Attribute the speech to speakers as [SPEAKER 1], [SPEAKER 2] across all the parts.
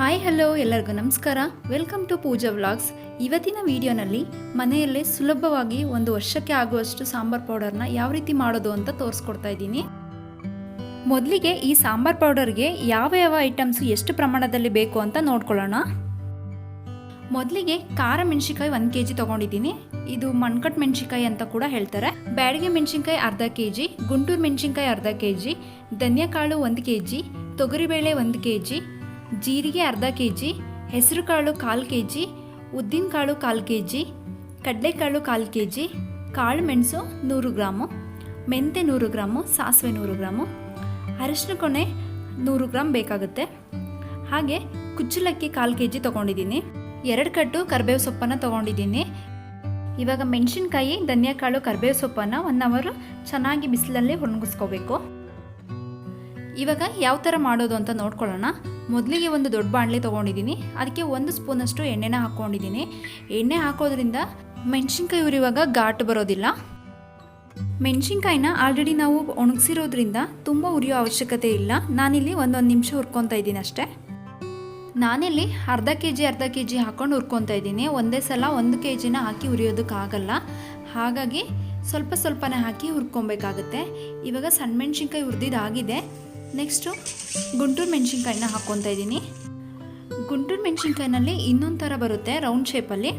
[SPEAKER 1] Hi hello ಎಲ್ಲರಿಗೂ ನಮಸ್ಕಾರ. Welcome to Pooja vlogs. ಇವತ್ತಿನ ವಿಡಿಯೋನಲ್ಲಿ ಮನೆಯಲ್ಲೇ ಸುಲಭವಾಗಿ ಒಂದು ವರ್ಷಕ್ಕೆ ಆಗುವಷ್ಟು ಸಾಂಬಾರ್ ಪೌಡರ್ನ ಯಾವ ರೀತಿ ಮಾಡೋದು ಅಂತ ತೋರಿಸ್ಕೊಡ್ತಾ ಇದ್ದೀನಿ. ಮೊದಲಿಗೆ ಈ ಸಾಂಬಾರ್ ಪೌಡರ್ಗೆ ಯಾವ ಯಾವ ಐಟಮ್ಸ್ ಎಷ್ಟು ಪ್ರಮಾಣದಲ್ಲಿ ಬೇಕು ಅಂತ ನೋಡ್ಕೊಳ್ಳೋಣ. ಮೊದಲಿಗೆ ಖಾರ ಮೆಣಸಿನ್ಕಾಯಿ 1 kg ತೊಗೊಂಡಿದ್ದೀನಿ. ಇದು ಮಣ್ಕಟ್ ಮೆಣಸಿನ್ಕಾಯಿ ಅಂತ ಕೂಡ ಹೇಳ್ತಾರೆ. ಬ್ಯಾಡಗೆ ಮೆಣಸಿನ್ಕಾಯಿ ಅರ್ಧ kg, ಗುಂಟೂರು ಮೆಣಸಿನ್ಕಾಯಿ ಅರ್ಧ kg, ಧನಿಯಾಕಾಳು 1 kg, ತೊಗರಿಬೇಳೆ 1 kg, ಜೀರಿಗೆ ಅರ್ಧ kg, ಹೆಸರು ಕಾಳು 1/4 kg, ಉದ್ದಿನ ಕಾಳು 1/4 kg, ಕಡಲೆಕಾಳು 1/4 kg, ಕಾಳು ಮೆಣಸು 100 ಗ್ರಾಮು, ಮೆಂತೆ 100 ಗ್ರಾಮು, ಸಾಸಿವೆ 100 ಗ್ರಾಮು, ಅರಿಶಿನ ಕೊನೆ 100 ಗ್ರಾಮ್ ಬೇಕಾಗುತ್ತೆ. ಹಾಗೆ ಕುಚ್ಚಲಕ್ಕಿ 1/4 kg ತೊಗೊಂಡಿದ್ದೀನಿ. 2 ಕಟ್ಟು ಕರಿಬೇವು ಸೊಪ್ಪನ್ನು ತೊಗೊಂಡಿದ್ದೀನಿ. ಇವಾಗ ಮೆಣಸಿನ್ಕಾಯಿ, ಧನಿಯಾಕಾಳು, ಕರಿಬೇವು ಸೊಪ್ಪನ್ನು 1 ಅವರ್ ಚೆನ್ನಾಗಿ ಬಿಸಿಲಲ್ಲಿ ಒಣಗಿಸ್ಕೋಬೇಕು. ಇವಾಗ ಯಾವ ಥರ ಮಾಡೋದು ಅಂತ ನೋಡ್ಕೊಳ್ಳೋಣ. ಮೊದಲಿಗೆ ಒಂದು ದೊಡ್ಡ ಬಾಣಲೆ ತೊಗೊಂಡಿದ್ದೀನಿ. ಅದಕ್ಕೆ 1 ಸ್ಪೂನಷ್ಟು ಎಣ್ಣೆನ ಹಾಕ್ಕೊಂಡಿದ್ದೀನಿ. ಎಣ್ಣೆ ಹಾಕೋದ್ರಿಂದ ಮೆಣಸಿನ್ಕಾಯಿ ಉರಿಯುವಾಗ ಘಾಟು ಬರೋದಿಲ್ಲ. ಮೆಣಸಿನ್ಕಾಯಿನ ಆಲ್ರೆಡಿ ನಾವು ಒಣಗಿಸಿರೋದ್ರಿಂದ ತುಂಬ ಉರಿಯೋ ಅವಶ್ಯಕತೆ ಇಲ್ಲ. ನಾನಿಲ್ಲಿ 1 ನಿಮಿಷ ಹುರ್ಕೊತಾ ಇದ್ದೀನಿ ಅಷ್ಟೇ. ನಾನಿಲ್ಲಿ ಅರ್ಧ kg ಹಾಕ್ಕೊಂಡು ಹುರ್ಕೊತಾ ಇದ್ದೀನಿ. ಒಂದೇ ಸಲ 1 kgನ ಹಾಕಿ ಉರಿಯೋದಕ್ಕಾಗಲ್ಲ. ಹಾಗಾಗಿ ಸ್ವಲ್ಪ ಸ್ವಲ್ಪನೇ ಹಾಕಿ ಹುರ್ಕೊಬೇಕಾಗುತ್ತೆ. ಇವಾಗ ಸಣ್ಣ ಮೆಣಸಿನ್ಕಾಯಿ ಹುರಿದಿದ್ದಾಗಿದೆ. ನೆಕ್ಸ್ಟು ಗುಂಟೂರು ಮೆಣಸಿನ್ಕಾಯಿನ ಹಾಕ್ಕೊತಾ ಇದ್ದೀನಿ. ಗುಂಟೂರು ಮೆಣಸಿನ್ಕಾಯಿನಲ್ಲಿ ಇನ್ನೊಂದು ಥರ ಬರುತ್ತೆ ರೌಂಡ್ ಶೇಪಲ್ಲಿ,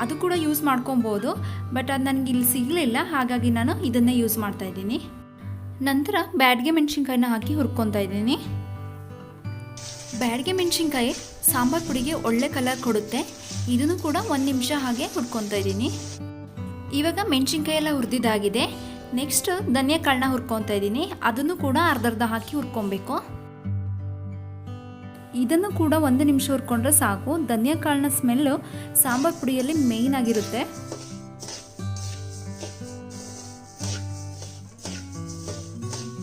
[SPEAKER 1] ಅದು ಕೂಡ ಯೂಸ್ ಮಾಡ್ಕೊಬೋದು. ಬಟ್ ಅದು ನನಗೆ ಇಲ್ಲಿ ಸಿಗಲಿಲ್ಲ, ಹಾಗಾಗಿ ನಾನು ಇದನ್ನೇ ಯೂಸ್ ಮಾಡ್ತಾ ಇದ್ದೀನಿ. ನಂತರ ಬ್ಯಾಡಗೆ ಮೆಣಸಿನ್ಕಾಯಿನ ಹಾಕಿ ಹುರ್ಕೊತಾ ಇದ್ದೀನಿ. ಬ್ಯಾಡಗೆ ಮೆಣಸಿನ್ಕಾಯಿ ಸಾಂಬಾರು ಪುಡಿಗೆ ಒಳ್ಳೆ ಕಲರ್ ಕೊಡುತ್ತೆ. ಇದನ್ನು ಕೂಡ 1 ನಿಮಿಷ ಹಾಗೆ ಹುರ್ಕೊತಾ ಇದ್ದೀನಿ. ಇವಾಗ ಮೆಣಸಿನ್ಕಾಯಿ ಎಲ್ಲ ಹುರಿದಿದ್ದಾಗಿದೆ. ನೆಕ್ಸ್ಟ್ ಧನಿಯಾಕಾಳನ್ನ ಹುರ್ಕೊತಾ ಇದ್ದೀನಿ. ಅದನ್ನು ಕೂಡ ಅರ್ಧ ಹಾಕಿ ಹುರ್ಕೊಬೇಕು. ಇದನ್ನು ಕೂಡ 1 ನಿಮಿಷ ಹುರ್ಕೊಂಡ್ರೆ ಸಾಕು. ಧನಿಯಾಕಾಳನ್ನ ಸ್ಮೆಲ್ಲು ಸಾಂಬಾರು ಪುಡಿಯಲ್ಲಿ ಮೇಯ್ನ್ ಆಗಿರುತ್ತೆ.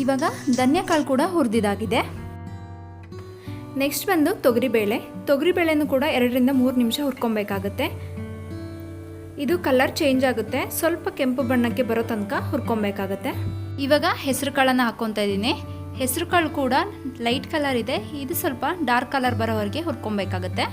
[SPEAKER 1] ಇವಾಗ ಧನಿಯಾಕಾಳು ಕೂಡ ಹುರಿದಿದ್ದಾಗಿದೆ. ನೆಕ್ಸ್ಟ್ ಬಂದು ತೊಗರಿಬೇಳೆನೂ ಕೂಡ 2 ರಿಂದ 3 ನಿಮಿಷ ಹುರ್ಕೊಬೇಕಾಗುತ್ತೆ. ಇದು ಕಲರ್ ಚೇಂಜ್ ಆಗುತ್ತೆ, ಸ್ವಲ್ಪ ಕೆಂಪು ಬಣ್ಣಕ್ಕೆ ಬರೋ ತನಕ ಹುರ್ಕೊಬೇಕಾಗತ್ತೆ. ಇವಾಗ ಹೆಸರು ಕಾಳನ್ನು ಹಾಕ್ಕೊತಾ ಇದ್ದೀನಿ. ಹೆಸರು ಕಾಳು ಕೂಡ ಲೈಟ್ ಕಲರ್ ಇದೆ, ಇದು ಸ್ವಲ್ಪ ಡಾರ್ಕ್ ಕಲರ್ ಬರೋವರೆಗೆ ಹುರ್ಕೊಬೇಕಾಗತ್ತೆ.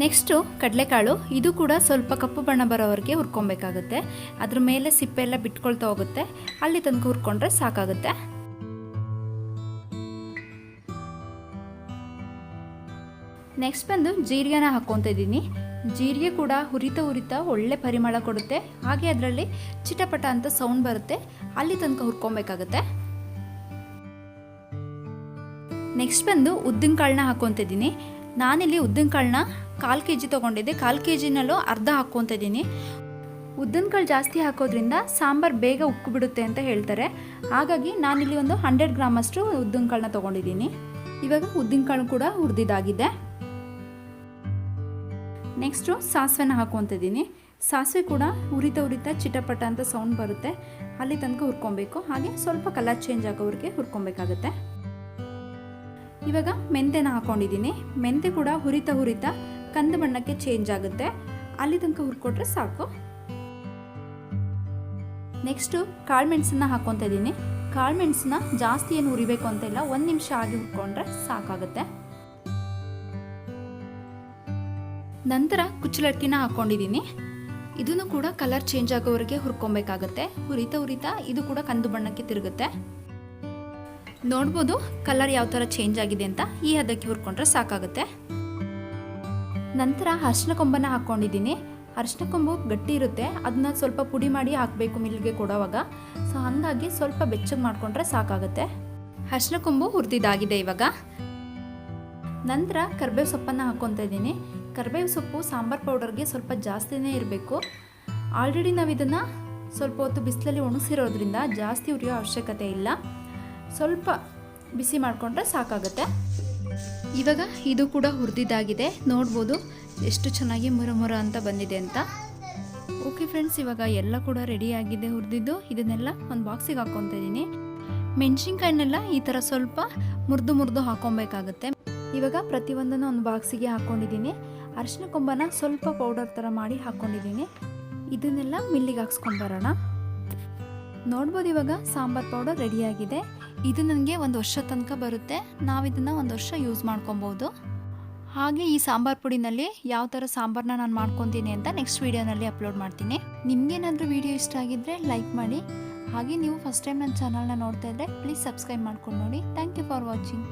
[SPEAKER 1] ನೆಕ್ಸ್ಟು ಕಡಲೆಕಾಳು, ಇದು ಕೂಡ ಸ್ವಲ್ಪ ಕಪ್ಪು ಬಣ್ಣ ಬರೋವರೆಗೆ ಹುರ್ಕೊಬೇಕಾಗುತ್ತೆ. ಅದ್ರ ಮೇಲೆ ಸಿಪ್ಪೆ ಎಲ್ಲ ಬಿಟ್ಕೊಳ್ತಾ ಹೋಗುತ್ತೆ, ಅಲ್ಲಿ ತನಕ ಹುರ್ಕೊಂಡ್ರೆ ಸಾಕಾಗುತ್ತೆ. ನೆಕ್ಸ್ಟ್ ಬಂದು ಜೀರಿಗೆನ ಹಾಕ್ಕೊತಾ ಇದ್ದೀನಿ. ಜೀರಿಗೆ ಕೂಡ ಹುರಿತಾ ಒಳ್ಳೆ ಪರಿಮಳ ಕೊಡುತ್ತೆ. ಹಾಗೆ ಅದರಲ್ಲಿ ಚಿಟಪಟ ಅಂತ ಸೌಂಡ್ ಬರುತ್ತೆ, ಅಲ್ಲಿ ತನಕ ಹುರ್ಕೊಬೇಕಾಗತ್ತೆ. ನೆಕ್ಸ್ಟ್ ಬಂದು ಉದ್ದಿನ ಕಾಳನ್ನ ಹಾಕ್ಕೊತಾ ಇದ್ದೀನಿ. ನಾನಿಲ್ಲಿ ಉದ್ದಿನ ಕಾಳನ್ನ 1/4 kg ತೊಗೊಂಡಿದ್ದೆ. 1/4 kgನಲ್ಲೂ ಅರ್ಧ ಹಾಕ್ಕೊತಾ ಇದ್ದೀನಿ. ಉದ್ದಿನ ಕಾಳು ಜಾಸ್ತಿ ಹಾಕೋದ್ರಿಂದ ಸಾಂಬಾರು ಬೇಗ ಉಕ್ಕು ಬಿಡುತ್ತೆ ಅಂತ ಹೇಳ್ತಾರೆ. ಹಾಗಾಗಿ ನಾನಿಲ್ಲಿ ಒಂದು 100 ಗ್ರಾಮ್ ಅಷ್ಟು ಉದ್ದಿನ ಕಾಳನ್ನ ತೊಗೊಂಡಿದ್ದೀನಿ. ಇವಾಗ ಉದ್ದಿನ ಕಾಳು ಕೂಡ ಹುರಿದಿದ್ದಾಗಿದೆ. ನೆಕ್ಸ್ಟು ಸಾಸಿವೆನ ಹಾಕ್ಕೊತಾ ಇದ್ದೀನಿ. ಸಾಸಿವೆ ಕೂಡ ಹುರಿತಾ ಚಿಟಪಟ ಅಂತ ಸೌಂಡ್ ಬರುತ್ತೆ, ಅಲ್ಲಿ ತನಕ ಹುರ್ಕೊಬೇಕು. ಹಾಗೆ ಸ್ವಲ್ಪ ಕಲರ್ ಚೇಂಜ್ ಆಗೋವರೆಗೆ ಹುರ್ಕೊಬೇಕಾಗತ್ತೆ. ಇವಾಗ ಮೆಂತೆನ ಹಾಕ್ಕೊಂಡಿದ್ದೀನಿ. ಮೆಂತೆ ಕೂಡ ಹುರಿತಾ ಕಂದು ಬಣ್ಣಕ್ಕೆ ಚೇಂಜ್ ಆಗುತ್ತೆ, ಅಲ್ಲಿ ತನಕ ಹುರ್ಕೊಟ್ರೆ ಸಾಕು. ನೆಕ್ಸ್ಟು ಕಾಳು ಮೆಣಸನ್ನ ಹಾಕ್ಕೊತಾ ಇದ್ದೀನಿ. ಕಾಳು ಮೆಣಸನ್ನ ಜಾಸ್ತಿ ಏನು ಹುರಿಬೇಕು ಅಂತ ಇಲ್ಲ, 1 ನಿಮಿಷ ಆಗಿ ಹುರ್ಕೊಂಡ್ರೆ ಸಾಕಾಗುತ್ತೆ. ನಂತರ ಕುಚ್ಚಲಕ್ಕಿನ ಹಾಕ್ಕೊಂಡಿದ್ದೀನಿ. ಇದನ್ನು ಕೂಡ ಕಲರ್ ಚೇಂಜ್ ಆಗೋವರೆಗೆ ಹುರ್ಕೊಬೇಕಾಗತ್ತೆ. ಹುರಿತಾ ಇದು ಕೂಡ ಕಂದು ಬಣ್ಣಕ್ಕೆ ತಿರುಗುತ್ತೆ. ನೋಡ್ಬೋದು ಕಲರ್ ಯಾವ ಥರ ಚೇಂಜ್ ಆಗಿದೆ ಅಂತ. ಈ ಹದಕ್ಕೆ ಹುರ್ಕೊಂಡ್ರೆ ಸಾಕಾಗುತ್ತೆ. ನಂತರ ಅರಿಶಿನ ಕೊಂಬನ್ನು ಹಾಕ್ಕೊಂಡಿದ್ದೀನಿ. ಅರಿಶಿನ ಕೊಂಬು ಗಟ್ಟಿ ಇರುತ್ತೆ, ಅದನ್ನ ಸ್ವಲ್ಪ ಪುಡಿ ಮಾಡಿ ಹಾಕಬೇಕು ಮಿಲ್ಗೆ ಕೊಡೋವಾಗ. ಸೊ ಹಾಗಾಗಿ ಸ್ವಲ್ಪ ಬೆಚ್ಚಗೆ ಮಾಡಿಕೊಂಡ್ರೆ ಸಾಕಾಗುತ್ತೆ. ಅರಿಶಿನ ಕೊಂಬು ಹುರಿದಿದ್ದಾಗಿದೆ. ಇವಾಗ ನಂತರ ಕರಿಬೇವು ಸೊಪ್ಪನ್ನು ಹಾಕ್ಕೊತಾ ಇದ್ದೀನಿ. ಕರಿಬೇವು ಸೊಪ್ಪು ಸಾಂಬಾರು ಪೌಡರ್ಗೆ ಸ್ವಲ್ಪ ಜಾಸ್ತಿನೇ ಇರಬೇಕು. ಆಲ್ರೆಡಿ ನಾವು ಇದನ್ನು ಸ್ವಲ್ಪ ಹೊತ್ತು ಬಿಸಿಲಲ್ಲಿ ಒಣಗಿಸಿರೋದ್ರಿಂದ ಜಾಸ್ತಿ ಉರಿಯೋ ಅವಶ್ಯಕತೆ ಇಲ್ಲ. ಸ್ವಲ್ಪ ಬಿಸಿ ಮಾಡಿಕೊಂಡ್ರೆ ಸಾಕಾಗುತ್ತೆ. ಇವಾಗ ಇದು ಕೂಡ ಹುರಿದಿದ್ದಾಗಿದೆ. ನೋಡ್ಬೋದು ಎಷ್ಟು ಚೆನ್ನಾಗಿ ಮುರ ಅಂತ ಬಂದಿದೆ ಅಂತ. ಓಕೆ ಫ್ರೆಂಡ್ಸ್, ಇವಾಗ ಎಲ್ಲ ಕೂಡ ರೆಡಿಯಾಗಿದೆ ಹುರಿದಿದ್ದು. ಇದನ್ನೆಲ್ಲ ಒಂದು ಬಾಕ್ಸಿಗೆ ಹಾಕ್ಕೊತಾ ಇದ್ದೀನಿ. ಮೆಣಸಿನ್ಕಾಯಿನೆಲ್ಲ ಈ ಥರ ಸ್ವಲ್ಪ ಮುರಿದು ಹಾಕ್ಕೊಬೇಕಾಗುತ್ತೆ. ಇವಾಗ ಪ್ರತಿಯೊಂದನ್ನು ಒಂದು ಬಾಕ್ಸಿಗೆ ಹಾಕ್ಕೊಂಡಿದ್ದೀನಿ. ಅರಿಶಿನ ಕೊಂಬನ ಸ್ವಲ್ಪ ಪೌಡರ್ ಥರ ಮಾಡಿ ಹಾಕ್ಕೊಂಡಿದ್ದೀನಿ. ಇದನ್ನೆಲ್ಲ ಮಿಲ್ಲಿಗೆ ಹಾಕ್ಸ್ಕೊಂಬರೋಣ. ನೋಡ್ಬೋದು ಇವಾಗ ಸಾಂಬಾರು ಪೌಡರ್ ರೆಡಿಯಾಗಿದೆ. ಇದು ನನಗೆ ಒಂದು ವರ್ಷ ತನಕ ಬರುತ್ತೆ. ನಾವು ಇದನ್ನು ಒಂದು ವರ್ಷ ಯೂಸ್ ಮಾಡ್ಕೊಬೋದು. ಹಾಗೆ ಈ ಸಾಂಬಾರು ಪುಡಿನಲ್ಲಿ ಯಾವ ಥರ ಸಾಂಬಾರನ್ನ ನಾನು ಮಾಡ್ಕೊತೀನಿ ಅಂತ ನೆಕ್ಸ್ಟ್ ವೀಡಿಯೋನಲ್ಲಿ ಅಪ್ಲೋಡ್ ಮಾಡ್ತೀನಿ. ನಿಮಗೇನಾದರೂ ವಿಡಿಯೋ ಇಷ್ಟ ಆಗಿದ್ದರೆ ಲೈಕ್ ಮಾಡಿ. ಹಾಗೆ ನೀವು ಫಸ್ಟ್ ಟೈಮ್ ನನ್ನ ಚಾನಲ್ನ ನೋಡ್ತಾ ಇದ್ದರೆ ಪ್ಲೀಸ್ ಸಬ್ಸ್ಕ್ರೈಬ್ ಮಾಡ್ಕೊಂಡು ನೋಡಿ. Thank you for watching.